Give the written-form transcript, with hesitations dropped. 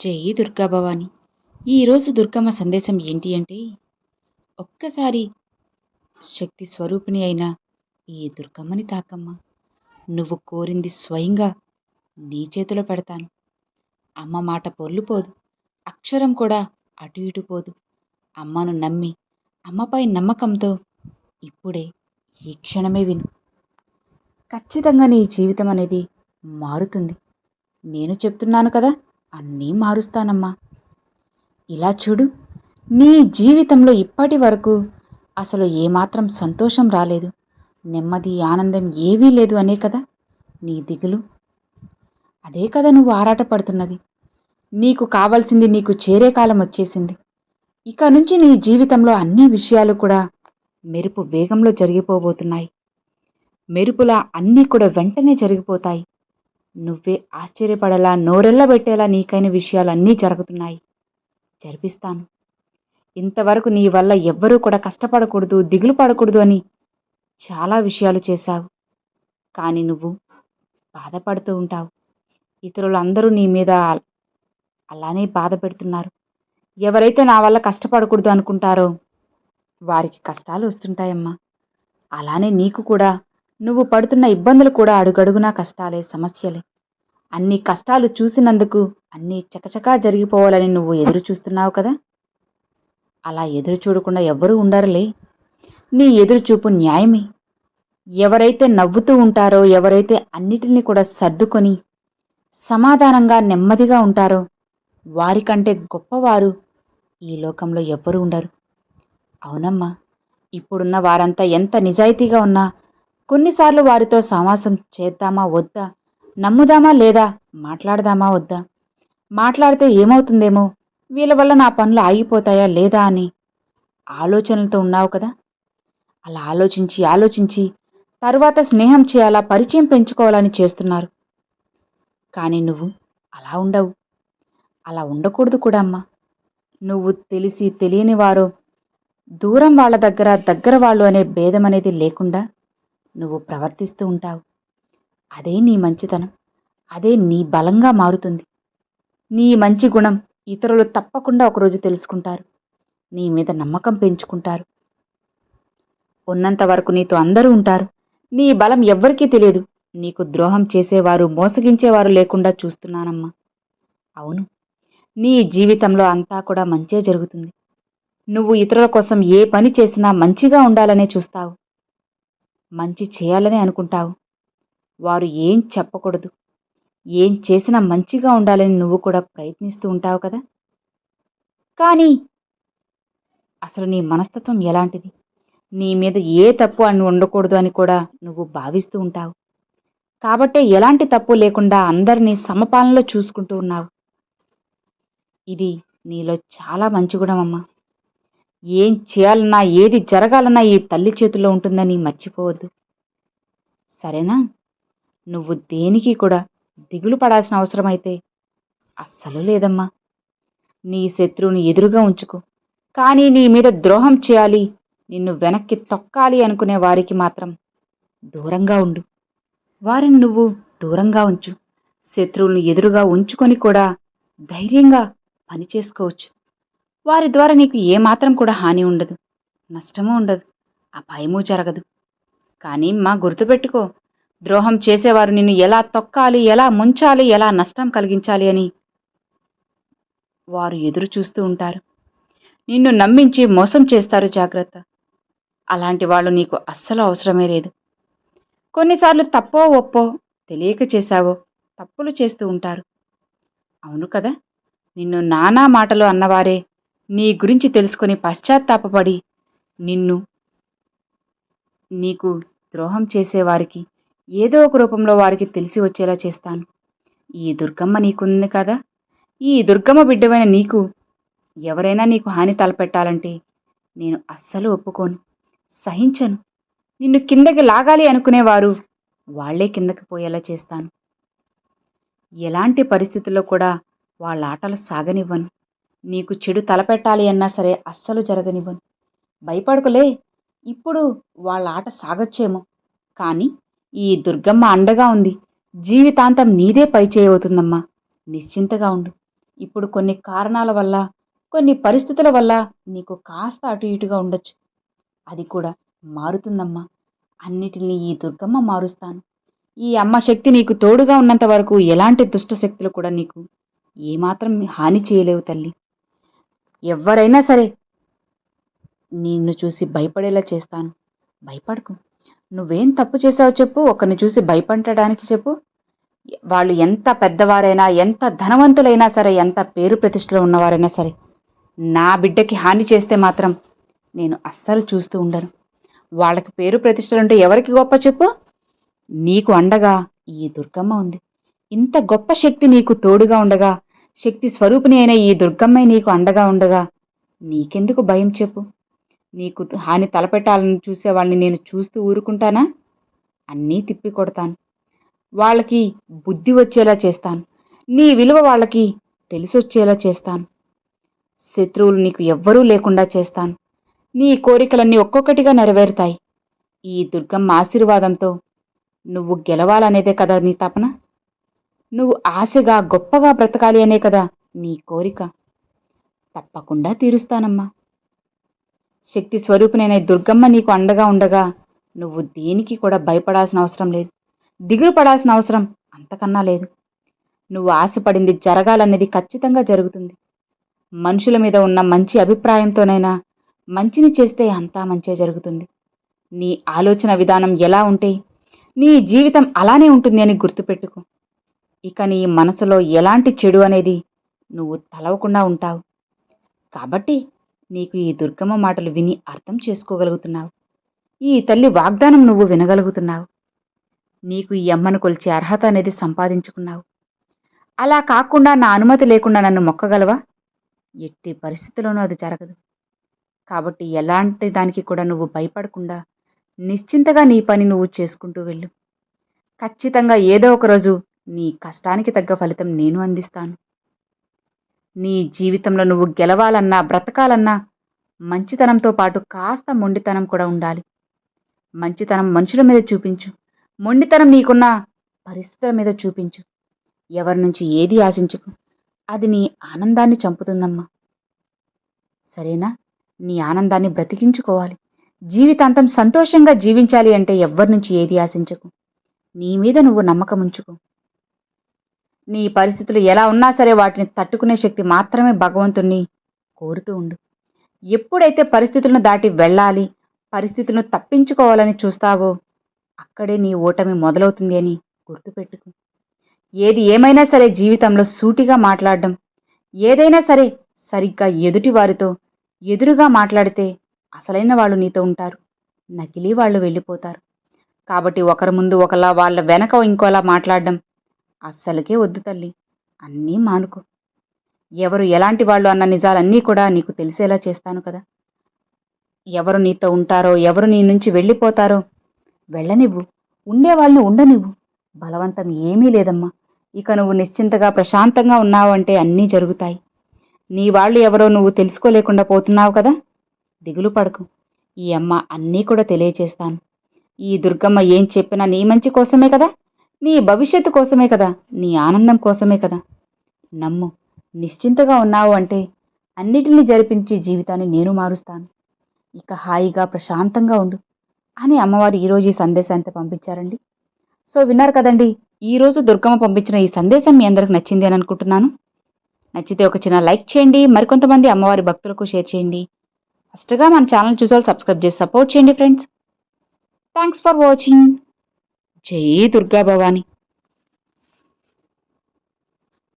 జై దుర్గా భవాని. ఈరోజు దుర్గమ్మ సందేశం ఏంటి అంటే, ఒక్కసారి శక్తి స్వరూపిణి అయిన ఈ దుర్గమ్మని తాకమ్మ. నువ్వు కోరింది స్వయంగా నీ చేతిలో పెడతాను. అమ్మ మాట పొర్లుపోదు, అక్షరం కూడా అటు ఇటు పోదు. అమ్మను నమ్మి, అమ్మపై నమ్మకంతో ఇప్పుడే ఈ క్షణమే విను. ఖచ్చితంగా నీ జీవితం అనేది మారుతుంది. నేను చెప్తున్నాను కదా, అన్నీ మారుస్తానమ్మా. ఇలా చూడు, నీ జీవితంలో ఇప్పటి వరకు అసలు ఏమాత్రం సంతోషం రాలేదు, నెమ్మది ఆనందం ఏవీ లేదు అనే కదా నీ దిగులు. అదే కదా నువ్వు ఆరాటపడుతున్నది. నీకు కావాల్సింది నీకు చేరే కాలం వచ్చేసింది. ఇక నుంచి నీ జీవితంలో అన్ని విషయాలు కూడా మెరుపు వేగంలో జరిగిపోబోతున్నాయి. మెరుపులా అన్నీ కూడా వెంటనే జరిగిపోతాయి. నువ్వే ఆశ్చర్యపడేలా నోరెళ్ళబెట్టేలా నీకైన విషయాలు అన్నీ జరుగుతున్నాయి. జరిపిస్తాను. ఇంతవరకు నీ వల్ల ఎవ్వరూ కూడా కష్టపడకూడదు, దిగులు పడకూడదు అని చాలా విషయాలు చేశావు. కానీ నువ్వు బాధపడుతూ ఉంటావు. ఇతరులందరూ నీ మీద అలానే బాధ పెడుతున్నారు. ఎవరైతే నా వల్ల కష్టపడకూడదు అనుకుంటారో వారికి కష్టాలు వస్తుంటాయమ్మా. అలానే నీకు కూడా నువ్వు పడుతున్న ఇబ్బందులు కూడా అడుగడుగునా కష్టాలే, సమస్యలే. అన్ని కష్టాలు చూసినందుకు అన్నీ చకచకా జరిగిపోవాలని నువ్వు ఎదురు చూస్తున్నావు కదా. అలా ఎదురు చూడకుండా ఎవ్వరూ ఉండరులే. నీ ఎదురుచూపు న్యాయమే. ఎవరైతే నవ్వుతూ ఉంటారో, ఎవరైతే అన్నిటినీ కూడా సర్దుకొని సమాధానంగా నెమ్మదిగా ఉంటారో వారికంటే గొప్పవారు ఈ లోకంలో ఎవ్వరూ ఉండరు. అవునమ్మా, ఇప్పుడున్న వారంతా ఎంత నిజాయితీగా ఉన్నా కొన్నిసార్లు వారితో సావాసం చేద్దామా వద్దా, నమ్ముదామా లేదా, మాట్లాడదామా వద్దా, మాట్లాడితే ఏమవుతుందేమో, వీళ్ళ వల్ల నా పనులు ఆగిపోతాయా లేదా అని ఆలోచనలతో ఉన్నావు కదా. అలా ఆలోచించి ఆలోచించి తరువాత స్నేహం చేయాలా, పరిచయం పెంచుకోవాలని చేస్తున్నారు. కానీ నువ్వు అలా ఉండవు. అలా ఉండకూడదు కూడా అమ్మా. నువ్వు తెలిసి తెలియని వారో, దూరం వాళ్ళ దగ్గర, దగ్గర వాళ్ళు అనే భేదం అనేది లేకుండా నువ్వు ప్రవర్తిస్తూ ఉంటావు. అదే నీ మంచితనం. అదే నీ బలంగా మారుతుంది. నీ మంచి గుణం ఇతరులు తప్పకుండా ఒకరోజు తెలుసుకుంటారు. నీ మీద నమ్మకం పెంచుకుంటారు. ఉన్నంత వరకు నీతో అందరూ ఉంటారు. నీ బలం ఎవ్వరికీ తెలియదు. నీకు ద్రోహం చేసేవారు, మోసగించేవారు లేకుండా చూస్తున్నానమ్మా. అవును, నీ జీవితంలో అంతా కూడా మంచే జరుగుతుంది. నువ్వు ఇతరుల కోసం ఏ పని చేసినా మంచిగా ఉండాలనే చూస్తావు. మంచి చేయాలనే అనుకుంటావు. వారు ఏం చెప్పకూడదు, ఏం చేసినా మంచిగా ఉండాలని నువ్వు కూడా ప్రయత్నిస్తూ ఉంటావు కదా. కానీ అసలు నీ మనస్తత్వం ఎలాంటిది? నీ మీద ఏ తప్పు అని ఉండకూడదు అని కూడా నువ్వు భావిస్తూ ఉంటావు. కాబట్టే ఎలాంటి తప్పు లేకుండా అందరినీ సమపాలనలో చూసుకుంటూ ఉన్నావు. ఇది నీలో చాలా మంచి గుణమమ్మా. ఏం చేయాలన్నా, ఏది జరగాలన్నా ఈ తల్లి చేతుల్లో ఉంటుందని మర్చిపోవద్దు. సరేనా? నువ్వు దేనికి కూడా దిగులు పడాల్సిన అవసరమైతే అస్సలు లేదమ్మా. నీ శత్రువుని ఎదురుగా ఉంచుకో. కానీ నీ మీద ద్రోహం చేయాలి, నిన్ను వెనక్కి తొక్కాలి అనుకునే వారికి మాత్రం దూరంగా ఉండు. వారిని నువ్వు దూరంగా ఉంచు. శత్రువులను ఎదురుగా ఉంచుకొని కూడా ధైర్యంగా పనిచేసుకోవచ్చు. వారి ద్వారా నీకు ఏమాత్రం కూడా హాని ఉండదు, నష్టమూ ఉండదు, అపాయమూ జరగదు. కానీ గుర్తుపెట్టుకో, ద్రోహం చేసేవారు నిన్ను ఎలా తొక్కాలి, ఎలా ముంచాలి, ఎలా నష్టం కలిగించాలి అని వారు ఎదురు చూస్తూ ఉంటారు. నిన్ను నమ్మించి మోసం చేస్తారు. జాగ్రత్త. అలాంటి వాళ్ళు నీకు అస్సలు అవసరమే లేదు. కొన్నిసార్లు తప్పో ఒప్పో తెలియక చేశావో తప్పులు చేస్తూ ఉంటారు. అవును కదా. నిన్ను నానా మాటలు అన్నవారే నీ గురించి తెలుసుకొని పశ్చాత్తాపపడి నీకు ద్రోహం చేసేవారికి ఏదో ఒక రూపంలో వారికి తెలిసి వచ్చేలా చేస్తాను. ఈ దుర్గమ్మ నీకుంది కదా. ఈ దుర్గమ్మ బిడ్డవైన నీకు ఎవరైనా నీకు హాని తలపెట్టాలంటే నేను అస్సలు ఒప్పుకోను, సహించను. నిన్ను కిందకి లాగాలి అనుకునేవారు వాళ్లే కిందకి పోయేలా చేస్తాను. ఎలాంటి పరిస్థితుల్లో కూడా వాళ్ళ ఆటలు సాగనివ్వను. నీకు చెడు తలపెట్టాలి అన్నా సరే అస్సలు జరగనివ్వను. భయపడుకులే. ఇప్పుడు వాళ్ళ ఆట సాగొచ్చేమో, కానీ ఈ దుర్గమ్మ అండగా ఉంది. జీవితాంతం నీదే పై చేయవుతుందమ్మా. నిశ్చింతగా ఉండు. ఇప్పుడు కొన్ని కారణాల వల్ల, కొన్ని పరిస్థితుల వల్ల నీకు కాస్త అటు ఇటుగా ఉండొచ్చు. అది కూడా మారుతుందమ్మా. అన్నిటిని ఈ దుర్గమ్మ మారుస్తాను. ఈ అమ్మ శక్తి నీకు తోడుగా ఉన్నంత వరకు ఎలాంటి దుష్ట శక్తులు కూడా నీకు ఏమాత్రం హాని చేయలేవు తల్లి. ఎవ్వరైనా సరే నిన్ను చూసి భయపడేలా చేస్తాను. భయపడకు. నువ్వేం తప్పు చేశావో చెప్పు, ఒకరిని చూసి భయపడటానికి చెప్పు. వాళ్ళు ఎంత పెద్దవారైనా, ఎంత ధనవంతులైనా సరే, ఎంత పేరు ప్రతిష్టలు ఉన్నవారైనా సరే, నా బిడ్డకి హాని చేస్తే మాత్రం నేను అస్సలు చూస్తూ ఉండను. వాళ్ళకి పేరు ప్రతిష్టలుంటే ఎవరికి గొప్ప చెప్పు? నీకు అండగా ఈ దుర్గమ్మ ఉంది. ఇంత గొప్ప శక్తి నీకు తోడుగా ఉండగా, శక్తి స్వరూపిణి అయిన ఈ దుర్గమ్మే నీకు అండగా ఉండగా నీకెందుకు భయం చెప్పు? నీకు హాని తలపెట్టాలని చూసేవాళ్ళని నేను చూస్తూ ఊరుకుంటానా? అన్నీ తిప్పి కొడతాను. వాళ్ళకి బుద్ధి వచ్చేలా చేస్తాను. నీ విలువ వాళ్ళకి తెలిసొచ్చేలా చేస్తాను. శత్రువులు నీకు ఎవ్వరూ లేకుండా చేస్తాను. నీ కోరికలన్నీ ఒక్కొక్కటిగా నెరవేరుతాయి. ఈ దుర్గమ్మ ఆశీర్వాదంతో నువ్వు గెలవాలనేదే కదా నీ తపన? నువ్వు ఆశగా గొప్పగా బ్రతకాలి అనే కదా నీ కోరిక? తప్పకుండా తీరుస్తానమ్మా. శక్తి స్వరూపిణైన దుర్గమ్మ నీకు అండగా ఉండగా నువ్వు దేనికి కూడా భయపడాల్సిన అవసరం లేదు. దిగులు పడాల్సిన అవసరం అంతకన్నా లేదు. నువ్వు ఆశపడింది జరగాలనేది ఖచ్చితంగా జరుగుతుంది. మనుషుల మీద ఉన్న మంచి అభిప్రాయంతోనైనా మంచిని చేస్తే అంతా మంచే జరుగుతుంది. నీ ఆలోచన విధానం ఎలా ఉంటే నీ జీవితం అలానే ఉంటుంది అని గుర్తుపెట్టుకో. ఇక నీ మనసులో ఎలాంటి చెడు అనేది నువ్వు తలవకుండా ఉంటావు. కాబట్టి నీకు ఈ దుర్గమ్మ మాటలు విని అర్థం చేసుకోగలుగుతున్నావు. ఈ తల్లి వాగ్దానం నువ్వు వినగలుగుతున్నావు. నీకు ఈ అమ్మను కొలిచే అర్హత అనేది సంపాదించుకున్నావు. అలా కాకుండా నా అనుమతి లేకుండా నన్ను మొక్కగలవా? ఎట్టి పరిస్థితుల్లోనూ అది జరగదు. కాబట్టి ఎలాంటి దానికి కూడా నువ్వు భయపడకుండా నిశ్చింతగా నీ పని నువ్వు చేసుకుంటూ వెళ్ళు. ఖచ్చితంగా ఏదో ఒకరోజు నీ కష్టానికి తగ్గ ఫలితం నేను అందిస్తాను. నీ జీవితంలో నువ్వు గెలవాలన్నా, బ్రతకాలన్నా మంచితనంతో పాటు కాస్త మొండితనం కూడా ఉండాలి. మంచితనం మనుషుల మీద చూపించు. మొండితనం నీకున్న పరిస్థితుల మీద చూపించు. ఎవరి నుంచి ఏది ఆశించకు. అది నీ ఆనందాన్ని చంపుతుందమ్మా. సరేనా? నీ ఆనందాన్ని బ్రతికించుకోవాలి. జీవితాంతం సంతోషంగా జీవించాలి అంటే ఎవ్వరి నుంచి ఏది ఆశించకు. నీ మీద నువ్వు నమ్మకం ఉంచుకో. నీ పరిస్థితులు ఎలా ఉన్నా సరే వాటిని తట్టుకునే శక్తి మాత్రమే భగవంతుణ్ణి కోరుతూ ఉండు. ఎప్పుడైతే పరిస్థితులను దాటి వెళ్ళాలి, పరిస్థితులను తప్పించుకోవాలని చూస్తావో అక్కడే నీ ఓటమి మొదలవుతుంది అని గుర్తుపెట్టుకు. ఏది ఏమైనా సరే జీవితంలో సూటిగా మాట్లాడడం, ఏదైనా సరే సరిగ్గా ఎదుటి వారితో ఎదురుగా మాట్లాడితే అసలైన వాళ్ళు నీతో ఉంటారు, నకిలీ వాళ్ళు వెళ్ళిపోతారు. కాబట్టి ఒకరి ముందు ఒకలా, వాళ్ళ వెనక ఇంకోలా మాట్లాడడం అస్సలకే వద్దు తల్లి. అన్నీ మానుకో. ఎవరు ఎలాంటి వాళ్ళు అన్న నిజాలన్నీ కూడా నీకు తెలిసేలా చేస్తాను కదా. ఎవరు నీతో ఉంటారో, ఎవరు నీ నుంచి వెళ్ళిపోతారో వెళ్ళనివ్వు. ఉండేవాళ్ళని ఉండనివ్వు. బలవంతం ఏమీ లేదమ్మా. ఇక నువ్వు నిశ్చింతగా ప్రశాంతంగా ఉన్నావు అంటే అన్నీ జరుగుతాయి. నీ వాళ్ళు ఎవరో నువ్వు తెలుసుకోలేకుండా పోతున్నావు కదా. దిగులు పడకు. ఈ అమ్మ అన్నీ కూడా తెలియచేస్తాను. ఈ దుర్గమ్మ ఏం చెప్పినా నీ మంచి కోసమే కదా, నీ భవిష్యత్తు కోసమే కదా, నీ ఆనందం కోసమే కదా. నమ్ము. నిశ్చింతగా ఉన్నావు అంటే అన్నిటినీ జరిపించి జీవితాన్ని నేను మారుస్తాను. ఇక హాయిగా ప్రశాంతంగా ఉండు అని అమ్మవారు ఈరోజు ఈ సందేశాన్ని పంపించారండి. సో విన్నారు కదండి, ఈరోజు దుర్గమ్మ పంపించిన ఈ సందేశం మీ అందరికి నచ్చింది అని అనుకుంటున్నాను. నచ్చితే ఒక చిన్న లైక్ చేయండి. మరికొంతమంది అమ్మవారి భక్తులకు షేర్ చేయండి. ఫస్ట్గా మన ఛానల్ చూసేవాళ్ళు సబ్స్క్రైబ్ చేసి సపోర్ట్ చేయండి ఫ్రెండ్స్. Thanks for watching. జై దుర్గా భవాని.